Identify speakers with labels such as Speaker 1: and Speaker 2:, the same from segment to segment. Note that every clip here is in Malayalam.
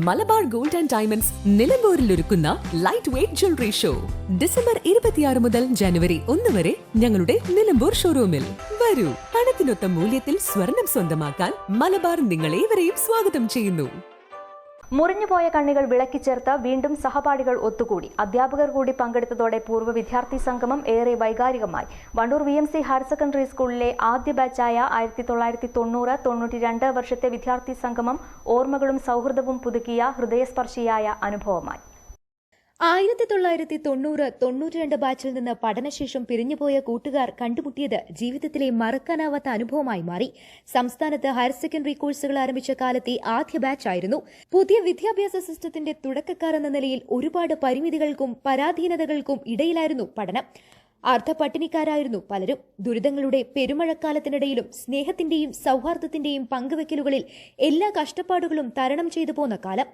Speaker 1: മലബാർ ഗോൾഡ് ആൻഡ് ഡയമണ്ട്സ് നിലമ്പൂരിൽ ഒരുക്കുന്ന light weight jewellery show December 26 മുതൽ ജനുവരി 1 വരെ ഞങ്ങളുടെ നിലമ്പൂർ ഷോറൂമിൽ വരൂ. പണത്തിനൊത്ത മൂല്യത്തിൽ സ്വർണം സ്വന്തമാക്കാൻ മലബാർ നിങ്ങളേവരെയും സ്വാഗതം ചെയ്യുന്നു.
Speaker 2: മുറിഞ്ഞുപോയ കണ്ണികൾ വിളക്കിച്ചേർത്ത് വീണ്ടും സഹപാഠികൾ ഒത്തുകൂടി. അധ്യാപകർ കൂടി പങ്കെടുത്തതോടെ പൂർവ്വ വിദ്യാർത്ഥി സംഗമം ഏറെ വൈകാരികമായി. വണ്ടൂർ VMC ഹയർ സെക്കൻഡറി സ്കൂളിലെ ആദ്യ ബാച്ചായ 1990-92 വർഷത്തെ വിദ്യാർത്ഥി സംഗമം ഓർമ്മകളും സൗഹൃദവും പുതുക്കിയ ഹൃദയസ്പർശിയായ അനുഭവമായി.
Speaker 3: 1990-92 ബാച്ചിൽ നിന്ന് പഠനശേഷം പിരിഞ്ഞുപോയ കൂട്ടുകാർ കണ്ടുമുട്ടിയത് ജീവിതത്തിലെ മറക്കാനാവാത്ത അനുഭവമായി മാറി. സംസ്ഥാനത്ത് ഹയർ സെക്കൻഡറി കോഴ്സുകൾ ആരംഭിച്ച കാലത്തെ ആദ്യ ബാച്ചായിരുന്നു. പുതിയ വിദ്യാഭ്യാസ സിസ്റ്റത്തിന്റെ തുടക്കക്കാർ എന്ന നിലയിൽ ഒരുപാട് പരിമിതികൾക്കും പരാധീനതകൾക്കും ഇടയിലായിരുന്നു പഠനം. അർദ്ധപട്ടിണിക്കാരായിരുന്നു പലരും. ദുരിതങ്ങളുടെ പെരുമഴക്കാലത്തിനിടയിലും സ്നേഹത്തിന്റെയും സൌഹാർദ്ദത്തിന്റെയും പങ്കുവെക്കലുകളിൽ എല്ലാ കഷ്ടപ്പാടുകളും തരണം ചെയ്തു പോന്ന കാലം.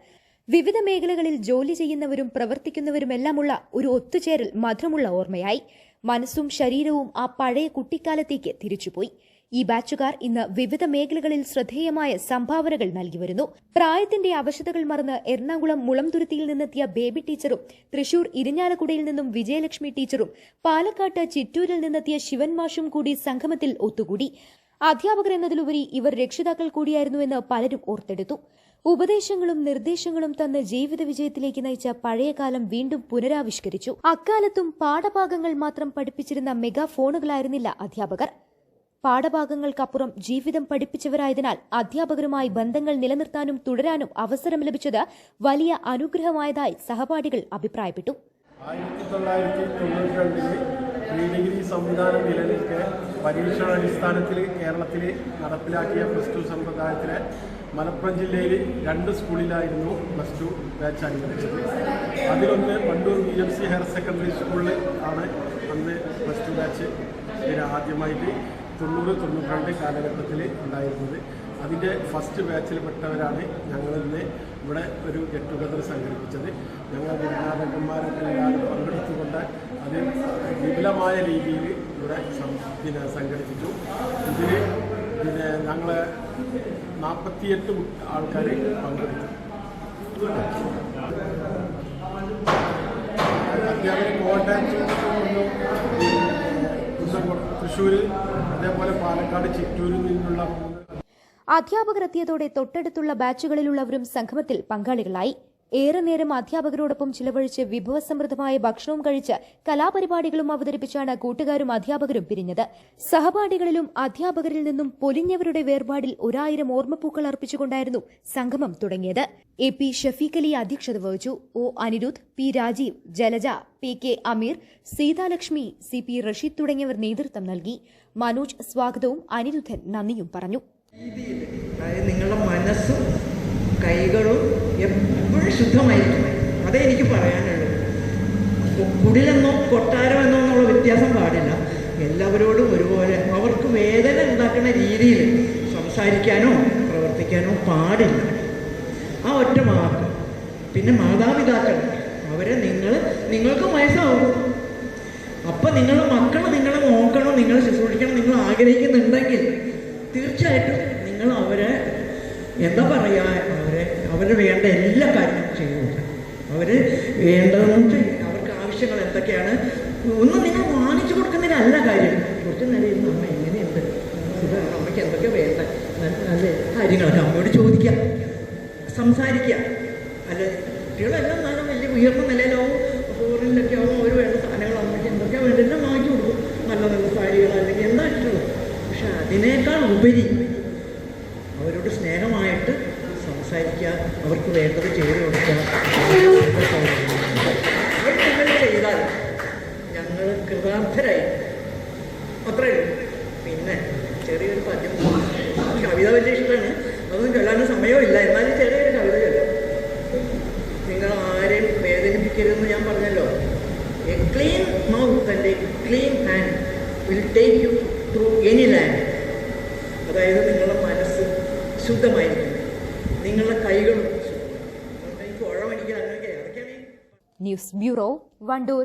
Speaker 3: വിവിധ മേഖലകളിൽ ജോലി ചെയ്യുന്നവരും പ്രവർത്തിക്കുന്നവരുമെല്ലാമുള്ള ഒരു ഒത്തുചേരൽ മധുരമുള്ള ഓർമ്മയായി. മനസ്സും ശരീരവും ആ പഴയ കുട്ടിക്കാലത്തേക്ക് തിരിച്ചുപോയി. ഈ ബാച്ചുകാർ ഇന്ന് വിവിധ മേഖലകളിൽ ശ്രദ്ധേയമായ സംഭാവനകൾ നൽകി വരുന്നു. പ്രായത്തിന്റെ അവശതകൾ മറന്ന് എറണാകുളം മുളംതുരുത്തിയിൽ നിന്നെത്തിയ ബേബി ടീച്ചറും തൃശൂർ ഇരിഞ്ഞാലക്കുടയിൽ നിന്നും വിജയലക്ഷ്മി ടീച്ചറും പാലക്കാട്ട് ചിറ്റൂരിൽ നിന്നെത്തിയ ശിവൻ മാഷും കൂടി സംഗമത്തിൽ ഒത്തുകൂടി. അധ്യാപകർ എന്നതിലുപരി ഇവർ രക്ഷിതാക്കൾ കൂടിയായിരുന്നുവെന്ന് പലരും ഓർത്തെടുത്തു. ഉപദേശങ്ങളും നിർദ്ദേശങ്ങളും തന്ന് ജീവിത വിജയത്തിലേക്ക് നയിച്ച പഴയകാലം വീണ്ടും പുനരാവിഷ്കരിച്ചു. അക്കാലത്തും പാഠഭാഗങ്ങൾ മാത്രം പഠിപ്പിച്ചിരുന്ന മെഗാ ഫോണുകളായിരുന്നില്ല അധ്യാപകർ. പാഠഭാഗങ്ങൾക്കപ്പുറം ജീവിതം പഠിപ്പിച്ചവരായതിനാൽ അധ്യാപകരുമായി ബന്ധങ്ങൾ നിലനിർത്താനും തുടരാനും അവസരം ലഭിച്ചത് വലിയ അനുഗ്രഹമായതായി സഹപാഠികൾ അഭിപ്രായപ്പെട്ടു.
Speaker 4: 1992 പ്രീ-ഡിഗ്രി സംവിധാനം നിലനിൽക്കെ പരീക്ഷണാടിസ്ഥാനത്തിൽ കേരളത്തിൽ നടപ്പിലാക്കിയ +2 സമ്പ്രദായത്തിലെ മലപ്പുറം ജില്ലയിൽ 2 സ്കൂളിലായിരുന്നു +2 ബാച്ച് അനുവദിച്ചത്. അതിലൊന്ന് വണ്ടൂർ VMC ഹയർ സെക്കൻഡറി സ്കൂളിൽ ആണ് അന്ന് +2 ബാച്ച് ആദ്യമായിട്ട് 90-92 കാലഘട്ടത്തിൽ ഉണ്ടായിരുന്നത്. അതിൻ്റെ ഫസ്റ്റ് ബാച്ചിൽപ്പെട്ടവരാണ് ഞങ്ങളിന്ന് ഇവിടെ ഒരു ഗെറ്റ് ടുഗദർ സംഘടിപ്പിച്ചത്. ഞങ്ങൾ ഗുരുനാഥന്മാരൊക്കെ എല്ലാവരും പങ്കെടുത്തുകൊണ്ട് അത് വിപുലമായ രീതിയിൽ ഇവിടെ സംഘടിപ്പിച്ചു. ഇതിൽ ഞങ്ങൾ 48 ആൾക്കാർ പങ്കെടുത്തു. അധ്യാപകർ കോട്ടയത്ത് തൃശ്ശൂർ, അതേപോലെ പാലക്കാട് ചിറ്റൂരിൽ നിന്നുള്ള
Speaker 3: അധ്യാപകർ എത്തിയതോടെ തൊട്ടടുത്തുള്ള ബാച്ചുകളിലുള്ളവരും സംഗമത്തിൽ പങ്കാളികളായി. ഏറെ നേരം അധ്യാപകരോടൊപ്പം ചിലവഴിച്ച് വിഭവസമൃദ്ധമായ ഭക്ഷണവും കഴിച്ച് കലാപരിപാടികളും അവതരിപ്പിച്ചാണ് കൂട്ടുകാരും അധ്യാപകരും പിരിഞ്ഞത്. സഹപാഠികളിലും അധ്യാപകരിൽ നിന്നും പൊലിഞ്ഞവരുടെ വേർപാടിൽ 1000 ഓർമ്മപ്പൂക്കൾ അർപ്പിച്ചുകൊണ്ടായിരുന്നു സംഗമം തുടങ്ങിയത്. AP ഷഫീഖ് അലി അധ്യക്ഷത വഹിച്ചു. O Anirudh, P Rajeev, Jalaja, PK അമീർ, സീതാലക്ഷ്മി, CP റഷീദ് തുടങ്ങിയവർ നേതൃത്വം നൽകി. മനോജ് സ്വാഗതവും അനിരുദ്ധൻ നന്ദിയും പറഞ്ഞു.
Speaker 5: നിങ്ങളുടെ മനസ്സും കൈകളും എപ്പോഴും ശുദ്ധമായിരിക്കും. അതേ എനിക്ക് പറയാനുള്ളൂ. കുടിലെന്നോ കൊട്ടാരമെന്നോ എന്നുള്ള വ്യത്യാസം പാടില്ല. എല്ലാവരോടും ഒരുപോലെ അവർക്ക് വേദന ഉണ്ടാക്കുന്ന രീതിയിൽ സംസാരിക്കാനോ പ്രവർത്തിക്കാനോ പാടില്ല. ആ ഒറ്റ വാക്ക്. പിന്നെ മാതാപിതാക്കൾ അവരെ നിങ്ങൾക്ക് വയസ്സാവും. അപ്പം നിങ്ങളുടെ മക്കൾ നിങ്ങളെ നോക്കണം, നിങ്ങൾ ശുശ്രൂഷിക്കണം, നിങ്ങൾ ആഗ്രഹിക്കുന്നുണ്ടെങ്കിൽ തീർച്ചയായിട്ടും നിങ്ങൾ അവരെ എന്താ പറയുക, അവരെ വേണ്ട എല്ലാ കാര്യങ്ങളും ചെയ്യുന്നുണ്ട്. അവർ വേണ്ടതെന്ന് അവർക്ക് ആവശ്യങ്ങൾ എന്തൊക്കെയാണ് ഒന്നും നിങ്ങൾ വാങ്ങിച്ചു കൊടുക്കുന്നതിനല്ല കാര്യം. കുറച്ച് നേരം ഇരുന്ന് അമ്മ എങ്ങനെയുണ്ട്, അമ്മയ്ക്ക് എന്തൊക്കെ വേണ്ട നല്ല കാര്യങ്ങളൊക്കെ അമ്മയോട് ചോദിക്കാം, സംസാരിക്കുക. അല്ല കുട്ടികളെല്ലാം നല്ല വലിയ ഉയർന്ന നിലയിലാവും, ഫോറിനിലൊക്കെ ആവും. അവർ വേണ്ട സാധനങ്ങൾ അമ്മയ്ക്ക് എന്തൊക്കെ വേണ്ടെല്ലാം വാങ്ങിച്ചു കൊടുക്കും, നല്ല നല്ല സാരികൾ അല്ലെങ്കിൽ എന്താ ഇഷ്ടമുള്ളൂ. പക്ഷെ അതിനേക്കാൾ ഉപരി അവരോട് സ്നേഹമായിട്ട് സംസാരിക്കുക, അവർക്ക് വേണ്ടത് ചെയ്തു കൊടുക്കുക. നിങ്ങൾ ചെയ്താൽ ഞങ്ങൾ കൃതാർത്ഥരായി. അത്രയേ ഉള്ളൂ. പിന്നെ ചെറിയൊരു പദ്യം, കവിത വലിയ ഇഷ്ടമാണ്, അതൊന്നും ചൊല്ലാനും സമയമില്ല. എന്നാലും ചെറിയൊരു കവിത ചൊല്ലാം. നിങ്ങൾ ആരെയും വേദനിപ്പിക്കരുതെന്ന് ഞാൻ പറഞ്ഞല്ലോ. A clean mouth and a clean hand will take you through any land. അതായത് നിങ്ങളുടെ മനസ്സ് ശുദ്ധമായിരിക്കും, നിങ്ങളുടെ കൈകളും ശുദ്ധം. News bureau, Wandoor.